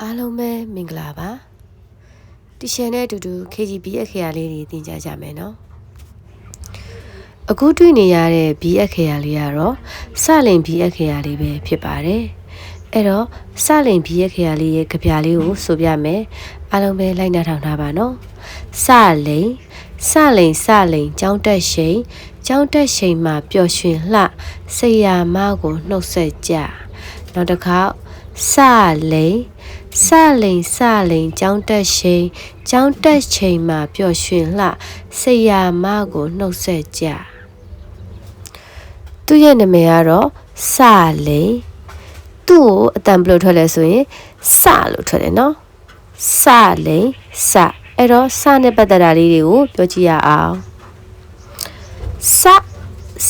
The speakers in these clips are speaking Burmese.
အားလုံးပဲမင်္ဂလာပါတီရှယ်နဲ့အတူတူ KGB အခရာလေးတွေသင်ကြားကြမယ်နော်အခုတွေ့နေရတဲ့ B အခရာလေးကတော့စလင် B အခရာလေးပဲဖြစ်ပါတယ်အဲ့တော့စလင် B အခရာလေးရဲ့ကြပြလေးကိုဆိုပြမယ်အားလုံးပဲလိုက်နာထောင်ထားပါနော်စလိန်ကျောင်းတက်ရှိန်မှာပျော်ရွှင်လှစိတ်ရမကိုနှုတ်ဆက်ကြနောက်တစ်ခါစလိန်ကျောင်းတက်ချိန်မှာပျော်ရွှင်လှစိတ်ရမကိုနှုတ်ဆက်ကြသူ့ရဲ့နာမည်ကတော့စလိန်သူ့ကိုအတန်ဘယ်လိုထွက်လဲဆိုရင်စလို့ထွက်တယ်နော်စလိန်စအဲ့တော့စနဲ့ပတ်သက်တာလေးတွေကိုပြောကြည့်ရအောင်စ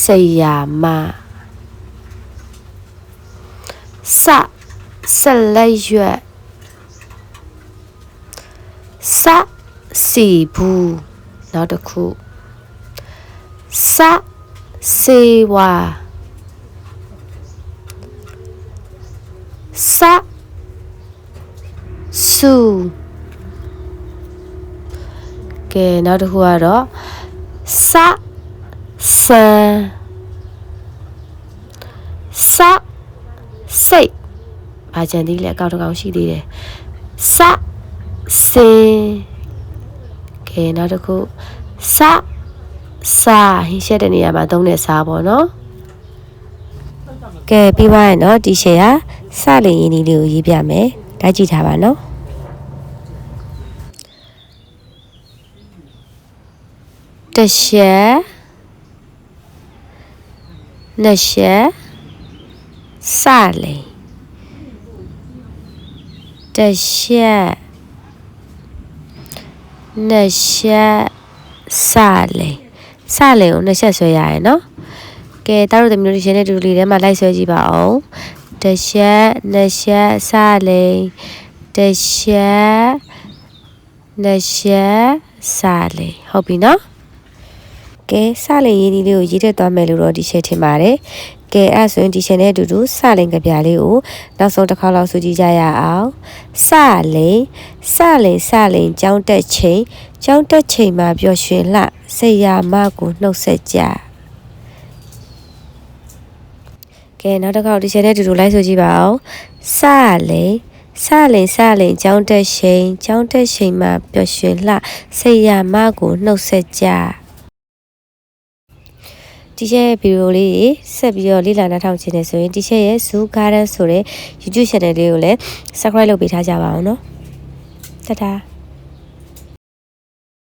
စိတ်ရမဆက်လက်ရွက်စစီဘူးနောက်တစ်ခုစစေဝါစစုကဲနောက်တစ်ခုကတော့စစံစစိတ်ဘာကြံသေးလဲအကောက်တစ်ကောင်ရှိသေးတယ်စစင်ကဲနောက်တစ်ခုစာဟင်းရှက်တဲ့နေရာမှာသုံးတဲ့စာပေါ့နော်ကဲပြီးပါရဲ့နော်ဒီရှယ်ကစလင်ရင်းလေးကိုရေးပြမယ်ဒါကြည့်ထားပါနော်တစ်ချက်နှစ်ချက်စလင်တစ်ချက်နှစ်ချက်စလိန်ကိုနှစ်ချက်ဆွဲရရယ်နော်ကဲတားတို့သမီးတို့ဒီရှင်နဲ့တူလေးထဲမှာလိုက်ဆွဲကြည့်ပါအောင်တစ်ချက်နှစ်ချက်စလိန်တစ်ချက်နှစ်ချက်စလိန်ဟုတ်ပြီနော်ကဲစလိန်ရင်းလေးကိုရေးထည့်သွားမယ်လို့တော့ဒီရှယ်ထင်ပါတယ်ကဲအဲ့ဆိုရင်ဒီရှင်နဲ့အတူတူစလိန်ကြပြလေးကိုနောက်ဆုံးတစ်ခေါက်လောက်ဆိုကြည့်ကြရအောင်စလိန်ကျောင်းတက်ချိန်မှာပျော်ရွှင်လှစိတ်ရမကိုနှုတ်ဆက်ကြကဲနောက်တစ်ခေါက်ဒီရှင်နဲ့အတူတူလိုက်ဆိုကြည့်ပါအောင်စလိန်ကျောင်းတက်ချိန်မှာပျော်ရွှင်လှစိတ်ရမကိုနှုတ်ဆက်ကြဒီရဲ့ဗီဒီယိုလေးဆက်ပြီးတော့လေ့လာနားထောင်ခြင်းနဲ့ဆိုရင်ဒီရဲ့ Zoo Garden ဆိုတဲ့ YouTube channel လေးကိုလည်း subscribe လုပ်ပေးထားကြပါအောင်နော်တတား